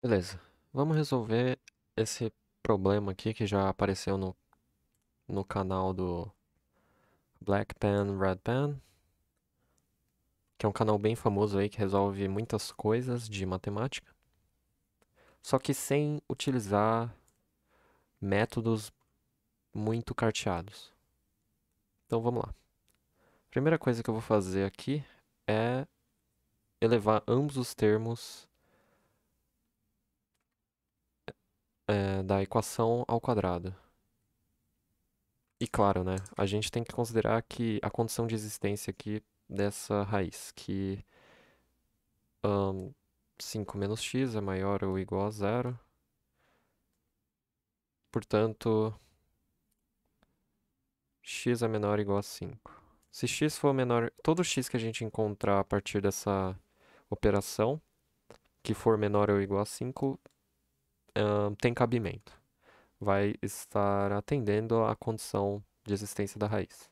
Beleza, vamos resolver esse problema aqui que já apareceu no canal do Black Pen, Red Pen, que é um canal bem famoso aí que resolve muitas coisas de matemática, só que sem utilizar métodos muito carteados. Então vamos lá. Primeira coisa que eu vou fazer aqui é elevar ambos os termos da equação ao quadrado. E claro, né, a gente tem que considerar que a condição de existência aqui dessa raiz, que 5 menos x é maior ou igual a zero. Portanto, x é menor ou igual a 5. Se x for menor, todo x que a gente encontrar a partir dessa operação, que for menor ou igual a 5, tem cabimento. Vai estar atendendo à condição de existência da raiz.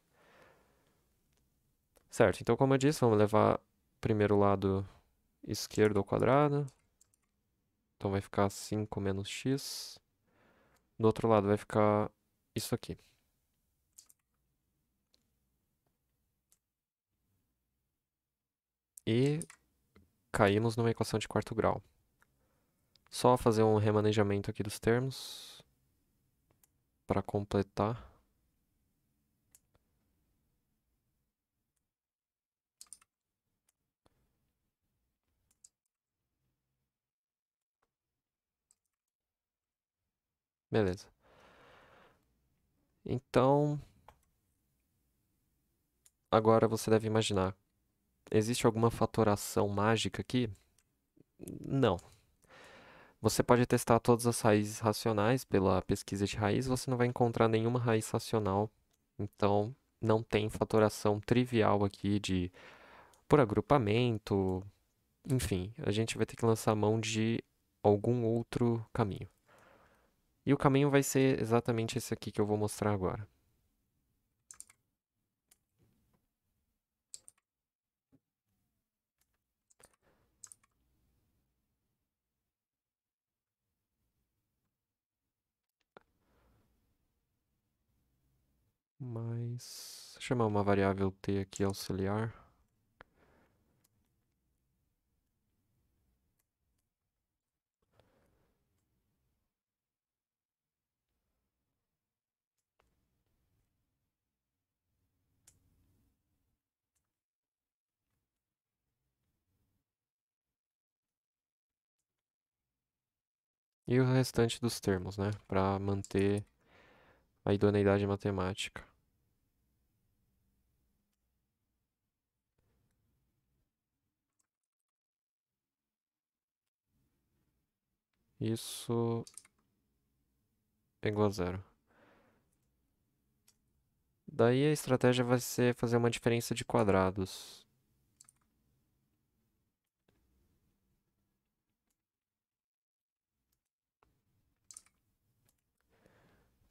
Certo, então como eu disse, vamos levar primeiro o lado esquerdo ao quadrado. Então vai ficar 5 menos x. Do outro lado vai ficar isso aqui. E caímos numa equação de quarto grau. Só fazer um remanejamento aqui dos termos para completar. Beleza. Então, agora você deve imaginar, existe alguma fatoração mágica aqui? Não. Você pode testar todas as raízes racionais pela pesquisa de raiz, você não vai encontrar nenhuma raiz racional. Então, não tem fatoração trivial aqui de por agrupamento. Enfim, a gente vai ter que lançar mão de algum outro caminho. E o caminho vai ser exatamente esse aqui que eu vou mostrar agora. Mas chamar uma variável t aqui auxiliar. E o restante dos termos, né? Para manter a idoneidade matemática. Isso é igual a zero. Daí a estratégia vai ser fazer uma diferença de quadrados.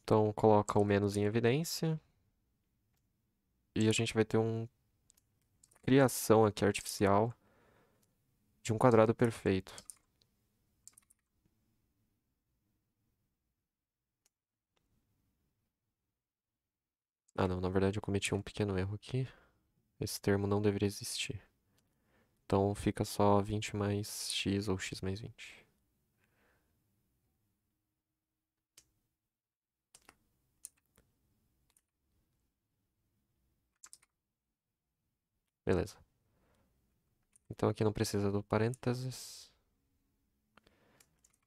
Então coloca o menos em evidência. E a gente vai ter uma criação aqui artificial de um quadrado perfeito. Ah não, na verdade eu cometi um pequeno erro aqui. Esse termo não deveria existir. Então fica só 20 mais x ou x mais 20. Beleza. Então aqui não precisa do parênteses.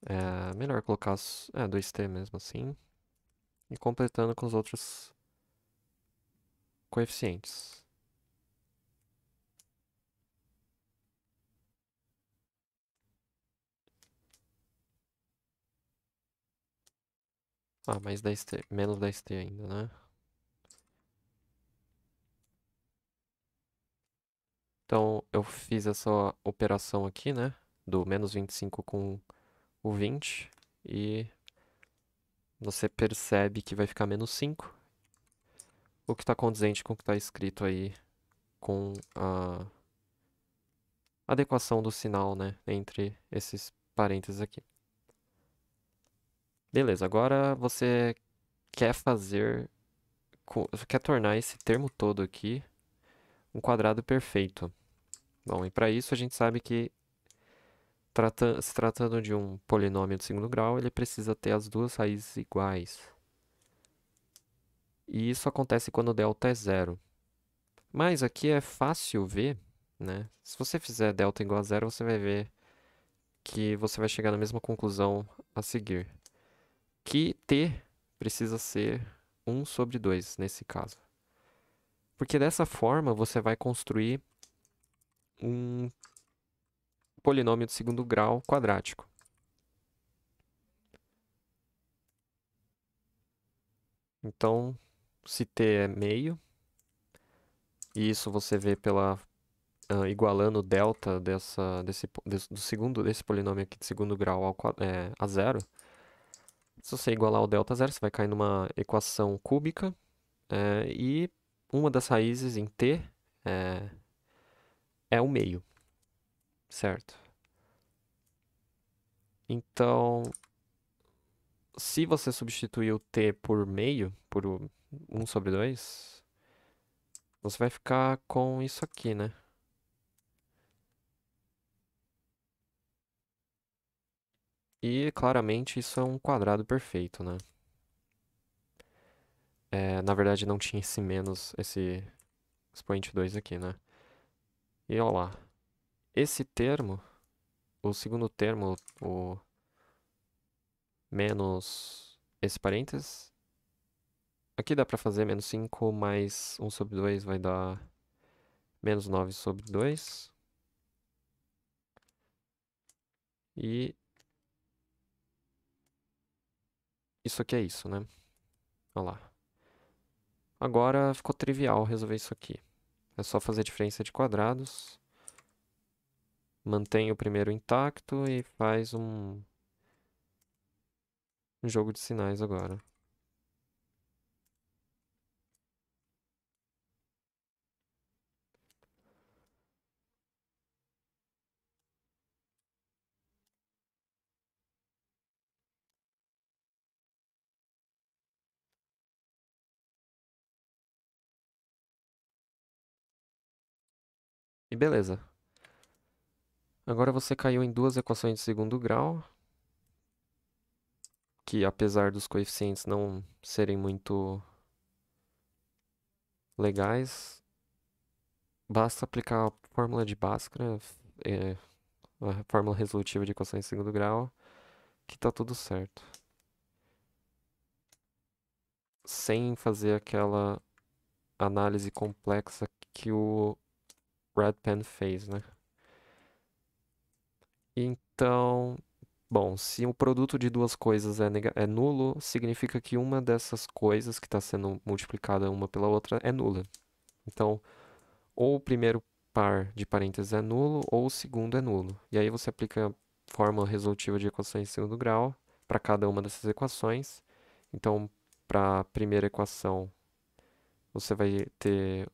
É melhor colocar 2t mesmo assim. E completando com os outros coeficientes. Ah, mais 10t, menos 10t ainda, né? Então eu fiz essa operação aqui, né? Do menos 25 com o 20. E você percebe que vai ficar menos 5. O que está condizente com o que está escrito aí com a adequação do sinal, né? Entre esses parênteses aqui. Beleza, agora você quer quer tornar esse termo todo aqui um quadrado perfeito. Bom, e para isso a gente sabe que se tratando de um polinômio de segundo grau, ele precisa ter as duas raízes iguais. E isso acontece quando o delta é zero. Mas aqui é fácil ver, né? Se você fizer delta igual a zero, você vai ver que você vai chegar na mesma conclusão a seguir. Que t precisa ser 1 sobre 2 nesse caso. Porque dessa forma você vai construir um polinômio de segundo grau quadrático. Então, se t é meio, e isso você vê pela igualando o delta desse polinômio aqui de segundo grau a zero. Se você igualar o delta a zero, você vai cair numa equação cúbica e uma das raízes em t é, é o meio, certo? Então, se você substituir o t por meio, por 1 sobre 2, você vai ficar com isso aqui, né? E claramente isso é um quadrado perfeito, né? Na verdade não tinha esse menos, esse expoente 2 aqui, né? E olha lá, esse termo, o segundo termo, o menos esse parênteses, aqui dá pra fazer menos 5 mais 1 sobre 2 vai dar menos 9 sobre 2. E isso aqui é isso, né? Olha lá. Agora ficou trivial resolver isso aqui. É só fazer diferença de quadrados. Mantém o primeiro intacto e faz um jogo de sinais agora. E beleza. Agora você caiu em duas equações de segundo grau, que apesar dos coeficientes não serem muito legais, basta aplicar a fórmula de Bhaskara, é, a fórmula resolutiva de equações de segundo grau, que tá tudo certo. Sem fazer aquela análise complexa que o Redpen fez, né? Então, bom, se o produto de duas coisas é nulo, significa que uma dessas coisas que está sendo multiplicada uma pela outra é nula. Então, ou o primeiro par de parênteses é nulo, ou o segundo é nulo. E aí você aplica a fórmula resolutiva de equações de segundo grau para cada uma dessas equações. Então, para a primeira equação, você vai ter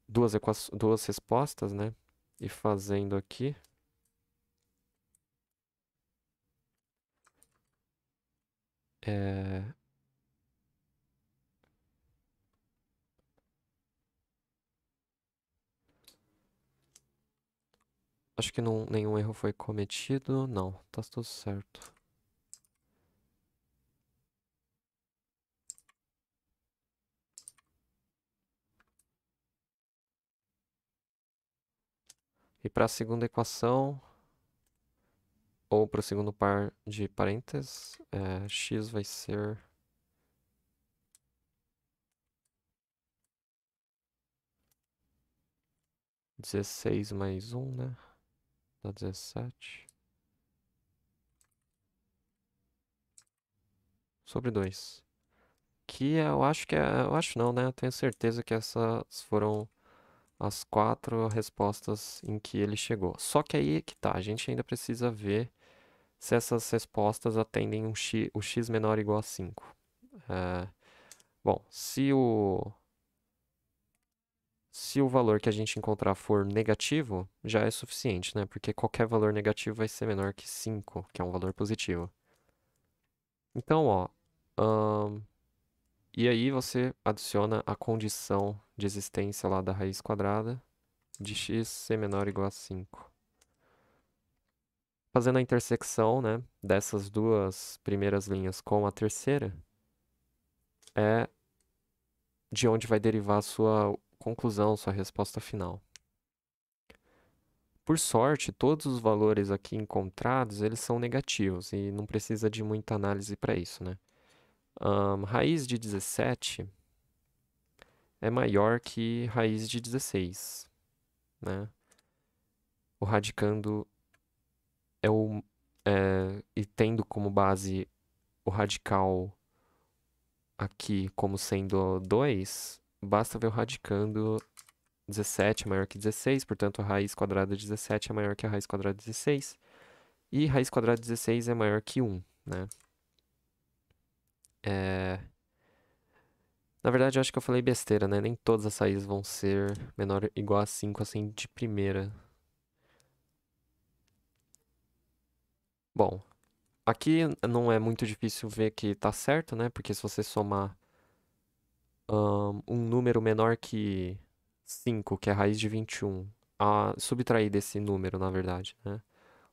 duas respostas, né? E fazendo aqui, é, acho que nenhum erro foi cometido. Não, tá tudo certo. E para a segunda equação, ou para o segundo par de parênteses, x vai ser 16 mais 1, né? Dá 17. Sobre 2. Eu acho que é. Eu acho não, né? Eu tenho certeza que essas foram as quatro respostas em que ele chegou. Só que aí é que tá. A gente ainda precisa ver se essas respostas atendem o x menor ou igual a 5. Bom, se o valor que a gente encontrar for negativo, já é suficiente, né? Porque qualquer valor negativo vai ser menor que 5, que é um valor positivo. Então, ó, e aí você adiciona a condição de existência lá da raiz quadrada de x ser menor ou igual a 5. Fazendo a intersecção, né, dessas duas primeiras linhas com a terceira, é de onde vai derivar a sua conclusão, sua resposta final. Por sorte, todos os valores aqui encontrados, eles são negativos e não precisa de muita análise para isso, né? Raiz de 17 é maior que raiz de 16, né? O radicando e tendo como base o radical aqui como sendo 2, basta ver o radicando 17 é maior que 16, portanto a raiz quadrada de 17 é maior que a raiz quadrada de 16. E raiz quadrada de 16 é maior que 1, né? Na verdade, eu acho que eu falei besteira, né? Nem todas as raízes vão ser menor ou igual a 5 assim de primeira. Bom, aqui não é muito difícil ver que tá certo, né? Porque se você somar um número menor que 5, que é a raiz de 21, a subtrair desse número, na verdade, né?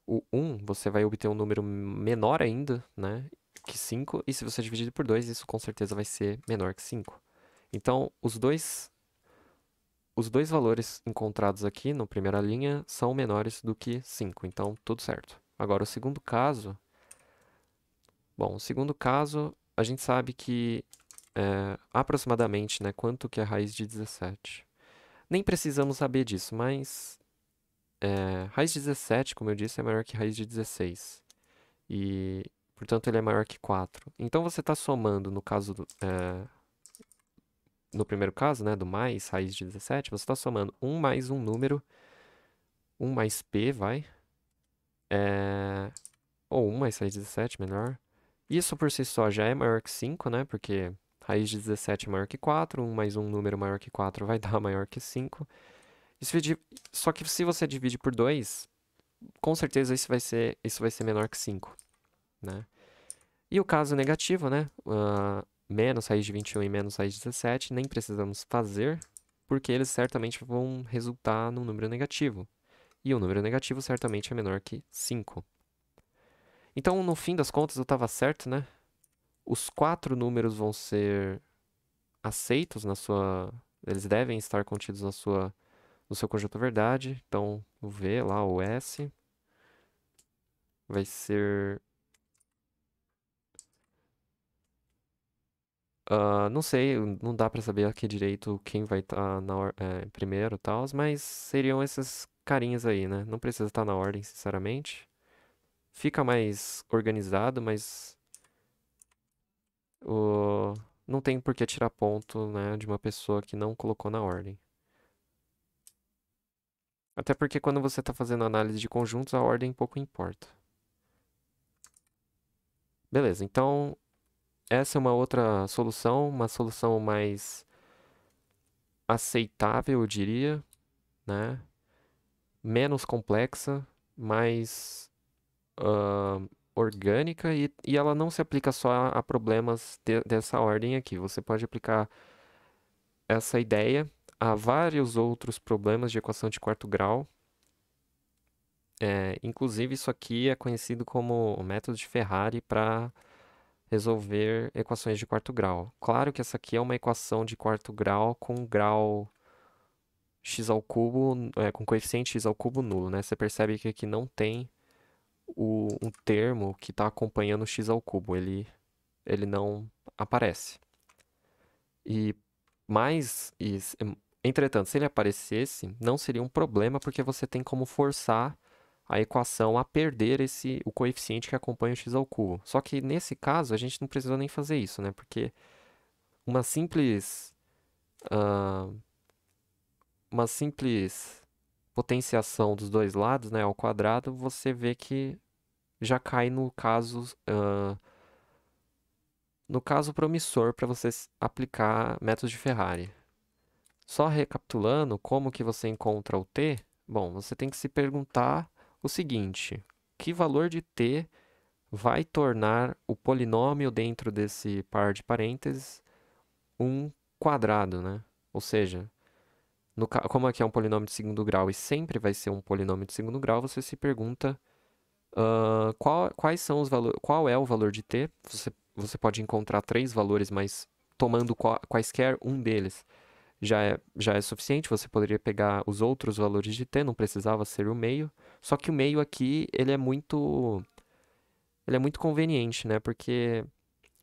O 1, você vai obter um número menor ainda, né? Que 5, e se você dividir por 2, isso com certeza vai ser menor que 5. Então, os dois valores encontrados aqui na primeira linha são menores do que 5, então tudo certo. Agora, o segundo caso, bom, o segundo caso, a gente sabe que aproximadamente, né, quanto que é a raiz de 17. Nem precisamos saber disso, mas raiz de 17, como eu disse, é maior que raiz de 16. E, portanto, ele é maior que 4. Então, você está somando, no caso no primeiro caso, né, do mais, raiz de 17, você está somando 1 mais um número, 1 mais p, vai, ou 1 mais raiz de 17, melhor. Isso por si só já é maior que 5, né, porque raiz de 17 é maior que 4, 1 mais um número maior que 4 vai dar maior que 5. Só que se você divide por 2, com certeza isso vai ser menor que 5, né? E o caso negativo, né, menos raiz de 21 e menos raiz de 17, nem precisamos fazer, porque eles certamente vão resultar num número negativo. E o número negativo certamente é menor que 5. Então, no fim das contas, eu estava certo, né? Os 4 números vão ser aceitos na sua... Eles devem estar contidos no seu conjunto verdade. Então, o V lá, o S, vai ser... não sei, não dá pra saber aqui direito quem vai estar primeiro e tal, mas seriam esses carinhas aí, né? Não precisa estar na ordem, sinceramente. Fica mais organizado, mas não tem por que tirar ponto, né, de uma pessoa que não colocou na ordem. Até porque quando você está fazendo análise de conjuntos, a ordem pouco importa. Beleza, então essa é uma outra solução, uma solução mais aceitável, eu diria, né? Menos complexa, mais orgânica e ela não se aplica só a problemas dessa ordem aqui. Você pode aplicar essa ideia a vários outros problemas de equação de quarto grau. Inclusive, isso aqui é conhecido como o método de Ferrari para resolver equações de quarto grau. Claro que essa aqui é uma equação de quarto grau com grau x ao cubo, com coeficiente x ao cubo nulo, né? Você percebe que aqui não tem um termo que está acompanhando o x ao cubo, ele não aparece. E mais, entretanto, se ele aparecesse, não seria um problema porque você tem como forçar a equação a perder o coeficiente que acompanha o x ao cubo. Só que nesse caso a gente não precisa nem fazer isso, né? Porque uma simples, ah, uma simples potenciação dos dois lados, né, ao quadrado, você vê que já cai no caso promissor para você aplicar método de Ferrari. Só recapitulando como que você encontra o t, bom, você tem que se perguntar o seguinte: que valor de t vai tornar o polinômio dentro desse par de parênteses um quadrado, né? Ou seja, como aqui é um polinômio de segundo grau e sempre vai ser um polinômio de segundo grau, você se pergunta quais são os valores, qual é o valor de t? Você pode encontrar três valores, mas tomando quaisquer um deles já é suficiente. Você poderia pegar os outros valores de t, não precisava ser o meio. Só que o meio aqui, ele é muito conveniente, né? Porque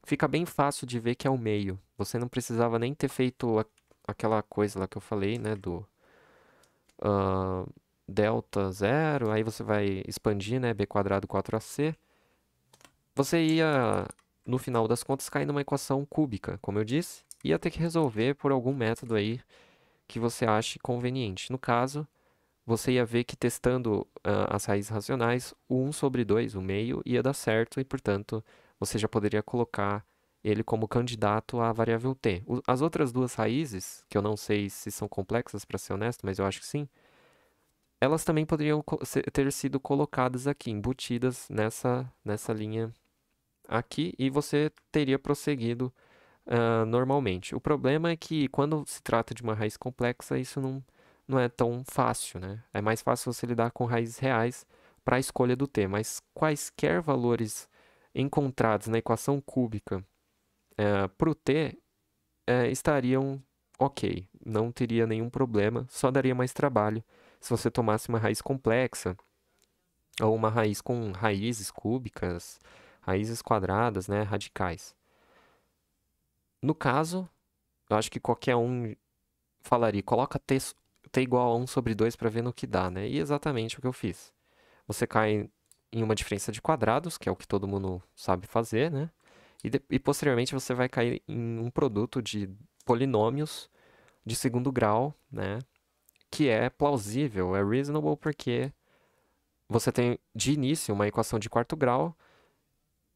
fica bem fácil de ver que é o meio. Você não precisava nem ter feito aquela coisa lá que eu falei, né? Do ah, delta zero, aí você vai expandir, né? B quadrado 4ac. Você ia, no final das contas, cair numa equação cúbica, como eu disse. Ia ter que resolver por algum método aí que você ache conveniente. No caso, você ia ver que testando as raízes racionais, o 1 sobre 2, o meio, ia dar certo e, portanto, você já poderia colocar ele como candidato à variável t. As outras duas raízes, que eu não sei se são complexas, para ser honesto, mas eu acho que sim, elas também poderiam ter sido colocadas aqui, embutidas nessa linha aqui, e você teria prosseguido normalmente. O problema é que quando se trata de uma raiz complexa, isso não é tão fácil, né? É mais fácil você lidar com raízes reais para a escolha do t, mas quaisquer valores encontrados na equação cúbica para o t estariam ok, não teria nenhum problema, só daria mais trabalho se você tomasse uma raiz complexa ou uma raiz com raízes cúbicas, raízes quadradas, né, radicais. No caso, eu acho que qualquer um falaria, coloca t igual a 1 sobre 2 para ver no que dá, né? E exatamente o que eu fiz. Você cai em uma diferença de quadrados, que é o que todo mundo sabe fazer, né? E posteriormente você vai cair em um produto de polinômios de segundo grau, né? Que é plausível, é reasonable, porque você tem de início uma equação de quarto grau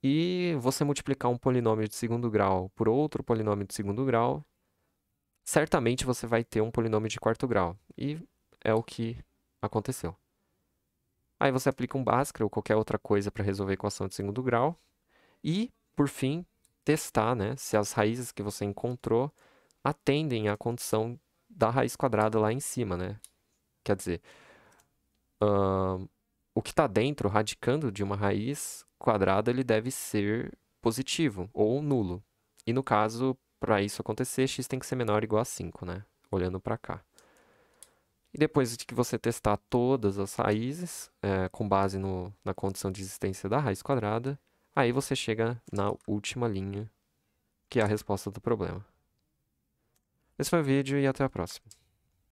e você multiplicar um polinômio de segundo grau por outro polinômio de segundo grau, certamente você vai ter um polinômio de quarto grau. E é o que aconteceu. Aí você aplica um Bhaskara ou qualquer outra coisa para resolver a equação de segundo grau. E, por fim, testar, né, se as raízes que você encontrou atendem à condição da raiz quadrada lá em cima, né? Quer dizer, o que está dentro, radicando de uma raiz quadrada, ele deve ser positivo ou nulo. E no caso, para isso acontecer, x tem que ser menor ou igual a 5, né? Olhando para cá. E depois de que você testar todas as raízes, com base na condição de existência da raiz quadrada, aí você chega na última linha, que é a resposta do problema. Esse foi o vídeo e até a próxima.